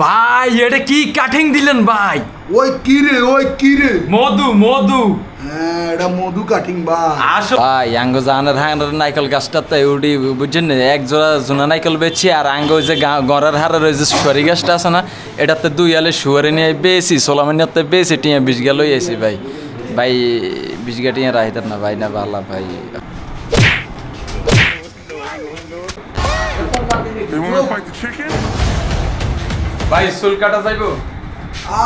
ভাই এটা কি কাটিং দিলেন ভাই? ওই কি রে মধু মধু। হ্যাঁ এটা মধু কাটিং ভাই। আসো ভাই আঙ্গ জানের হাঙ্গের নাইকল গাছটাতে উডি বুঝছেন না, এক জোড়া জোনা নাইকল বেচি আর আঙ্গ ওই যে গড়ের হারের ওই যে সুয়ারি গাছটা আছে না, এটাতে 2 আলে সুয়ারি নিয়ে বেশি সোলামানিয়াতে বেশি টিয়া 20 গা লই আইছি ভাই। ভাই 20 গা টিয়া রাইতেন না ভাই, না ভালো ভাই। ভাই চুল কাটা যাইবো?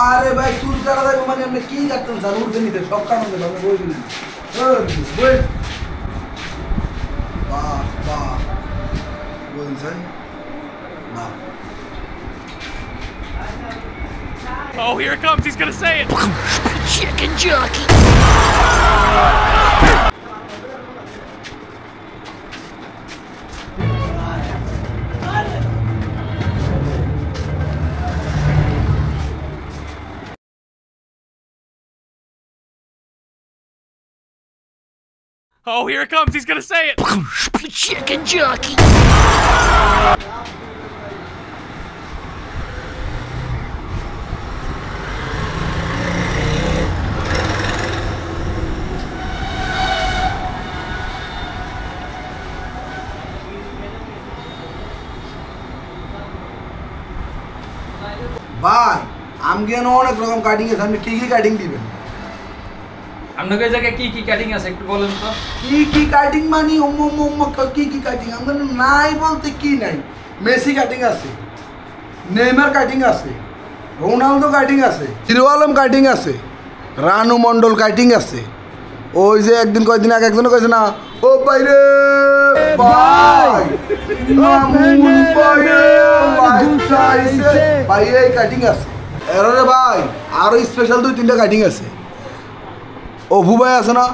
আরে ভাই চুল কাটা যাইবো মানে আপনি কি কাটতেন স্যার? উঠতে নিতে সব কাটুন দেন, আপনি বই দিলেন। বই বাহ বাহ বই স্যার বাহ। Oh, here it comes. He's gonna say it. Chicken jockey. Oh, here it comes. He's gonna say it. Chicken jockey. ভাই আমগেন অনেক রকম কাটিং আছে, আপনি কি কাটিং দিবেন? আপনাদের জায়গায় কি কাটিং আছে একটু বলেন তো। কি কাটিং মানে কি কাটিং? আমাদের নাই বলতে কি নাই। মেসি কাটিং আছে, নেইমার কাটিং আছে, রোনালদো কাটিং আছে, হিরো আলম কাটিং আছে, রানু মন্ডল কাটিং আছে। ওই যে একদিন কয়েকদিন আগে একজনে কইছে না, ও ভাই রে ভাই আমুল ভাই ভাই এই কাটিং আছে। এরে ভাই আরো স্পেশাল 2-3টা কাটিং আছে। অভু ভাই আছে না,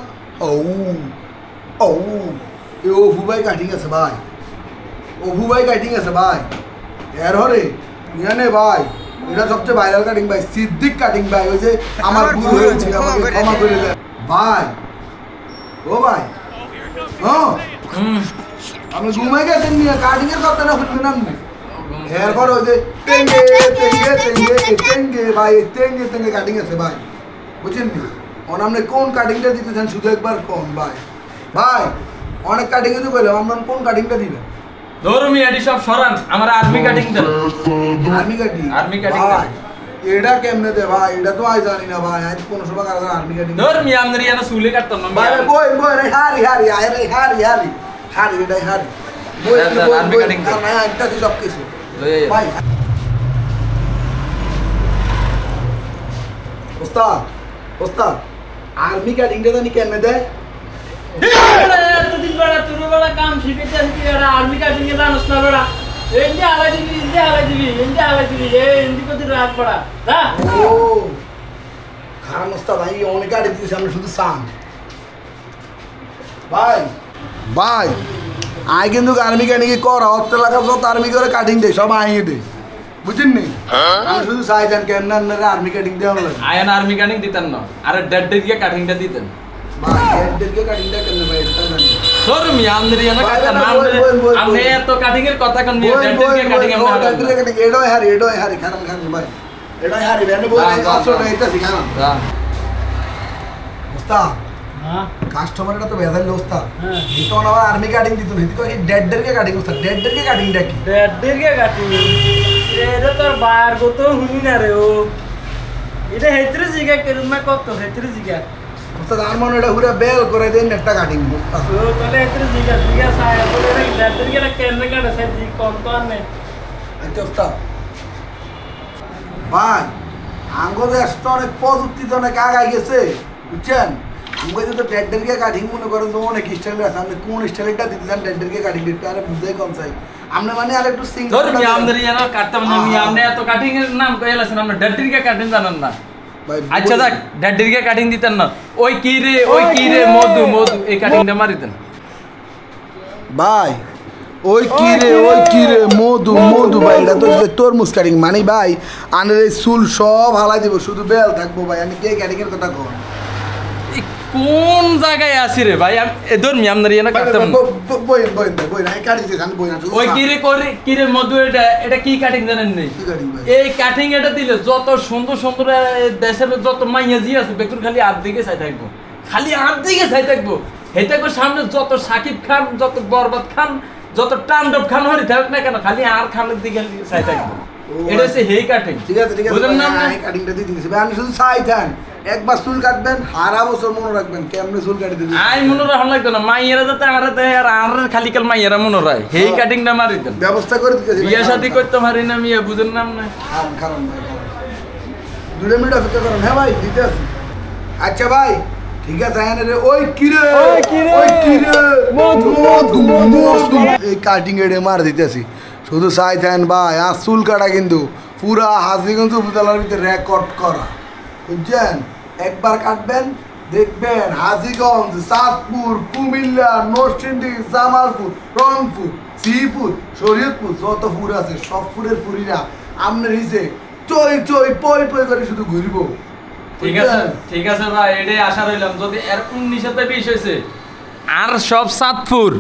অভু ভাই কাটিং আছে ভাই, অভু ভাই কাটিং আছে ভাই। এর হরে জানে ভাই এটা সবচেয়ে ভাইরাল কাটিং ভাই, সিদ্দিক কাটিং ভাই। ওই যে আমার ভুল হয়েছে আমাকে ক্ষমা করে দেন ভাই। ও ভাই আপনি ঘুমাই গেছেন নিয়ে কাটিং এর কথা না শুনবেন আপনি। এরপর ওই যে টেঙ্গে টেঙ্গে টেঙ্গে টেঙ্গে ভাই টেঙ্গে টেঙ্গে কাটিং আছে ভাই, বুঝছেন নি? আপনি কোন কাটিংটা দিতে চান শুধু একবার কোন ভাই? ভাই অনেক কাটিং তো বললাম, আপনার কোন কাটিংটা দিবেন? ধরুন এডি সব সরান, আমার আর্মি কাটিং দেন। Army cutting? আর্মি কাটিং ভাই এটা কেমনে দে ভাই? এটা তো আই জানি না ভাই, আজ কোন সময় কারণ আর্মি কাটিং ধরুন আমনের ইয়ানা চুলে কাটতাম না ভাই। বই বই রে হারি হারি আরে হারি হারি হারি এটাই হারি বই আর্মি কাটিং না একটা কি সব কিছু ভাই। ওস্তাদ ওস্তাদ আর্মি কাটিংটা জানি কেমনে দেয়? এতদিন বড় তুই বড় কাম শিখেছিস কি এরা আর্মি কাটিং এ জানোস না বড়? এন্ডি হালাই দিবি এন্ডি কত রাত পড়া দা। ও খারাপ ওস্তাদ ভাই অনেক কাটি দিয়েছে, আমরা শুধু সান ভাই। ভাই আই কিন্তু আর্মি কাটিং করা অত লাগা যত আর্মি করে কাটিং দেয় সব আইয়ে দেয়, বুঝছেন নি? আমি শুধু চাই জান কেমন আপনারা আর্মি কাটিং দেওয়া লাগে। আয়ন আর্মি কাটিং দিতেন না, আরে ডেড দিকে কাটিংটা দিতেন ভাই। ডেড দিকে কাটিংটা কেমনে ভাই এটা জানি ধরুন আমনের ইয়ানা কাটতাম না। আপনি এত কাটিং এর কথা কোন নিয়ে ডেড দিকে কাটিং আমরা ডেড দিকে কাটিং এডোই হারি খারাপ খারাপ ভাই এডোই হারি বেনে বই আসলে এটা শিখানো যা ওস্তাদ। হ্যাঁ কাস্টমারটা তো বেজাল ওস্তাদ। হ্যাঁ তো আমার আর্মি কাটিং দিত না, তো এই ডেড দিকে কাটিং ওস্তাদ। ডেড দিকে কাটিংটা কি? ডেডকে কাটিং এটা তোর বার গো তো হুনি না রে। ও এটা হেত্রে জিগা কেরুমা কত হেত্রে জিগা ওস্তাদ আর মনে এটা পুরো বেল করে দেন একটা কাটিং ওস্তাদ। ও তাহলে হেত্রে জিগা সায়া বলে রে ডেডকে না কেন কাটা সে জি কোন তো আর নেই। আচ্ছা ওস্তাদ ভাই আঙ্গো দেশটা অনেক প্রযুক্তি তো অনেক আগায় গেছে, বুঝছেন? আমাকে যদি ডেড দিকে কাটিং মনে করেন তো অনেক স্টাইল আছে, আপনি কোন স্টাইলটা দিতে চান ডেড দিকে কাটিং দিতে? আরে বুঝাই কম চাই আপনি মানে আর একটু সিং ধরুন আমনের ইয়ানা কাটতাম না। আপনি এত কাটিং এর নাম কইলাছেন, আপনি ডেড দিকে কাটিং জানেন না। আচ্ছা দেখ ডেড দিকে কাটিং দিতেন না। ওই কি রে মধু মধু এই কাটিংটা মারিতেন ভাই। ওই কি রে মধু মধু ভাই এটা তো তরমুজ কাটিং মানে ভাই। আনের এই চুল সব হালাই দিব, শুধু বেল থাকবো ভাই। আমি কে কাটিং এর কথা কন? কোন জায়গায় আছি রে ভাই এ ধর্মি আপনার ইয়ে না কাটতাম বই না কাটি দিছে আমি বই না ওই কিরে মধু এটা কি কাটিং জানেন নেই এই কাটিং এটা দিলে যত সুন্দর সুন্দর দেশের যত মাইয়া জি আছে বেকুর খালি হাত দিকে চাই থাকবো হেতাকো সামনে যত সাকিব খান যত বরবাদ খান যত টান্ডব খান হরি থাক না কেন খালি আর খানের দিকে চাই থাকবো এটা হচ্ছে হেই কাটিং ঠিক আছে বুঝলেন না আমি কাটিংটা দিয়ে দিয়েছি আমি শুধু চাই থান একবার চুল কাটবেন হারা বছর মনে রাখবেন কেমনে চুল কাটি দিবেন আই মনে রাখন লাগতো না মাইয়েরা যাতে আর খালি কাল মাইয়েরা মনে রায় হেই কাটিংটা মারি দেন ব্যবস্থা করে দিতেছি বিয়ে শাদী করতে পারি না মিয়া বুঝেন নাম না খারাপ 2 মিনিট অপেক্ষা করুন হ্যাঁ ভাই দিতে আছি আচ্ছা ভাই ঠিক আছে আয়না রে ওই কিরে মধু এই কাটিং এড়ে মার দিতেছি শুধু চাই থাকেন ভাই আর চুল কাটা কিন্তু পুরা হাজিগঞ্জ উপজেলার ভিতরে রেকর্ড করা বুঝছেন একবার কাটবেন দেখবেন হাজিগঞ্জ চাঁদপুর কুমিল্লা নরসিংদী জামালপুর রংপুর শ্রীপুর শরীয়তপুর যত ফুর আছে সব ফুরের ফুরিরা আপনার হিসে চই পই করে শুধু ঘুরবো ঠিক আছে ভাই এটাই আশা রইলাম যদি এর 19-তে 20 হয়েছে আর সব চাঁদপুর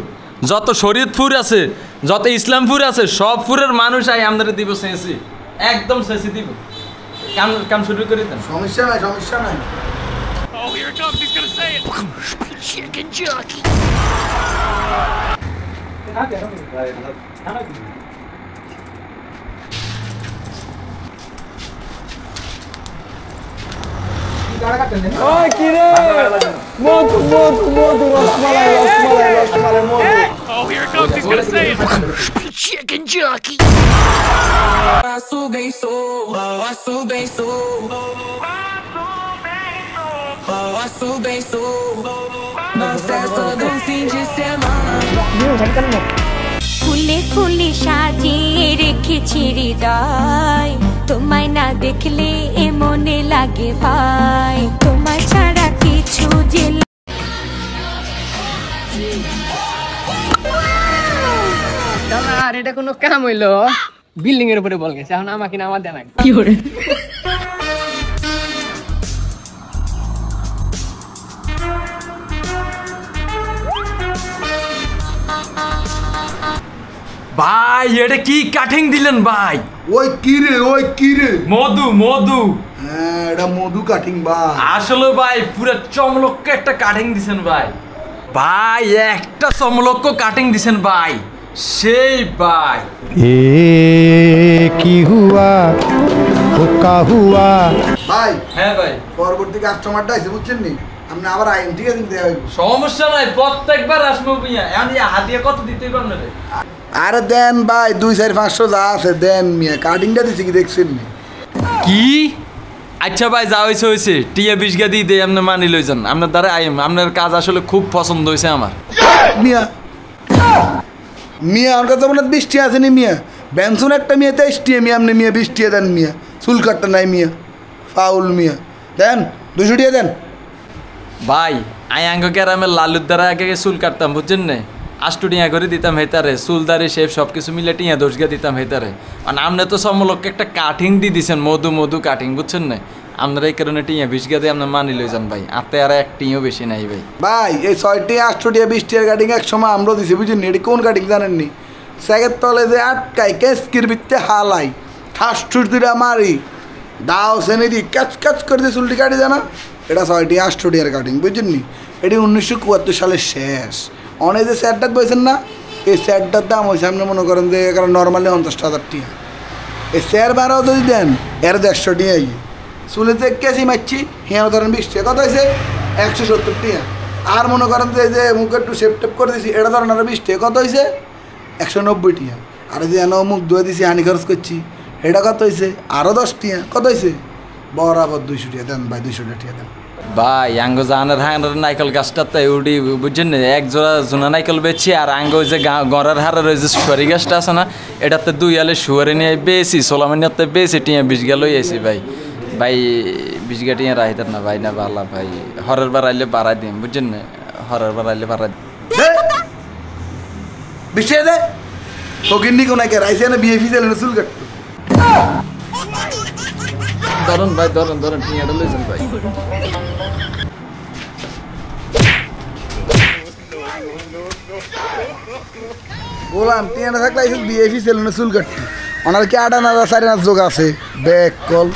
যত শরীয়তপুর আছে যত ইসলামপুর আছে সব পুরের মানুষ আই আমাদের দিব সেসি একদম সেসি দিব কাম শুরু করে দেন সমস্যা নাই Oh, here it comes. He's gonna say it. Chicken jockey. ওই কি রে মধু rasmalai Oh, here it comes. He's gonna say it. Chicken jockey. ফুলে ফুলে সাজিয়ে রেখেছি হৃদয় তোমায় না দেখলে এ মনে লাগে ভাই তোমার ছাড়া কিছু যে আর এটা কোনো কাম হইলো বিল্ডিং এর উপরে বল গেছে এখন আমাকে না আমার দেন কি করে ভাই এটা কি কাটিং দিলেন ভাই ওই কিরে মধু হ্যাঁ এটা মধু কাটিং ভাই আসলে ভাই পুরো চমলক্ষ একটা কাটিং দিছেন ভাই একটা চমলক্ষ কাটিং দিছেন ভাই সেই ভাই কি হুয়া হুকা হুয়া ভাই হ্যাঁ ভাই পরবর্তী কাস্টমারটা আছে বুঝছেন নি আপনি আবার আইন ঠিক আছে দেয়া হইব সমস্যা নাই প্রত্যেকবার আসবো মিয়া এখন হাতিয়া কত দিতেই পারবেন রে আরে দেন ভাই 2-4-500 যা আছে দেন মিয়া কাটিংটা দিছি কি দেখছেন নি কি আচ্ছা ভাই যা হয়েছে টিয়া 20 গা দিয়ে দেই আপনি মানি লই যান আপনার দ্বারা আইম আপনার কাজ আসলে খুব পছন্দ হয়েছে আমার মিয়া আমার কাছে মনে 20 টিয়া আছে নি মিয়া বেনসুন একটা মিয়া 23 টিয়া মিয়া আপনি মিয়া 20 টিয়া দেন মিয়া চুল কাটটা নাই মিয়া ফাউল মিয়া দেন 200 টিয়া দেন ভাই আঙ্গ গ্রামের লালুর দ্বারা আগে চুল কাটতাম বুঝছেন না 8 টিয়া করে দিতাম হেতারে চুলদারি শেপ সব কিছু মিলে টিয়া 10 গা দিতাম হেতারে আর আপনি তো সমলক্ষ একটা কাটিং দিয়ে দিছেন মধু কাটিং বুঝছেন না আপনারা এই কারণে টিয়া 20 গা দিয়ে আপনি মানি লই যান ভাই আতে আর এক টিও বেশি নাই ভাই ভাই এই 6 টিয়া 8 টিয়া 20 টিয়ার কাটিং এক সময় আমরা দিছি বুঝছেন এটা কোন কাটিং জানেন নি সেকের তলে যে আটকাই কেসকির ভিতরে হালাই ঠাসঠুর দিরা মারি দাও সেনে দি কাচ করে দিয়ে চুলটি কাটি জানা এটা 6 টিয়া 8 টিয়ার কাটিং বুঝছেন নি এটি 1974 সালের শেষ অনেক যে স্যারটা বলছেন না এই স্যারটার দাম হয়েছে আপনি মনে করেন যে কারণ নর্মালি 50,000 টিয়া এই স্যার বারাও যদি দেন এর 150 টিয়াই চুলে যে কেসি মারছি হিয়ানো ধরেন 20 টিয়া কত হয়েছে 170 টিয়া আর মনে করেন যে মুখে একটু শেপ টেপ করে দিয়েছি এটা ধরেন আরো 20 টিয়া কত হয়েছে 190 টিয়া আর যে এনে মুখ ধুয়ে দিয়েছি হানি খরচ করছি এটা কত হয়েছে আরও 10 টিয়া কত হয়েছে বরাবর 200 টিয়া দেন ভাই 200 টিয়া দেন ভাই আঙ্গ জানের হাঙ্গের নাইকল গাছটাতে উডি বুঝছেন না এক জোড়া জোনা নাইকল বেচি আর আঙ্গ যে গড়ের হারের ওই যে সুয়ারি গাছটা আছে না এটাতে 2 আলে শুয়ারে নিয়ে বেশি সোলামানিয়াতে বেশি টিয়া 20 গা লই আইছি ভাই 20 গা টিয়া রাইতার না ভাই না বালা ভাই হরের বার আইলে বাড়াই দিম বুঝছেন না হরের বার আইলে বাড়াই বৃষ্টি দে তোকিন্নি কোন কে রাইছে না বিএফি চলে চুল কাটতো ধরুন ভাই ধরুন টিয়াটা লইছেন ভাই বললাম টিয়ানা থাকলে বিএফি সেলুনে চুল কাটতি ওনার কি 8 আনা 4 আনা যোগ আছে ব্যাক কল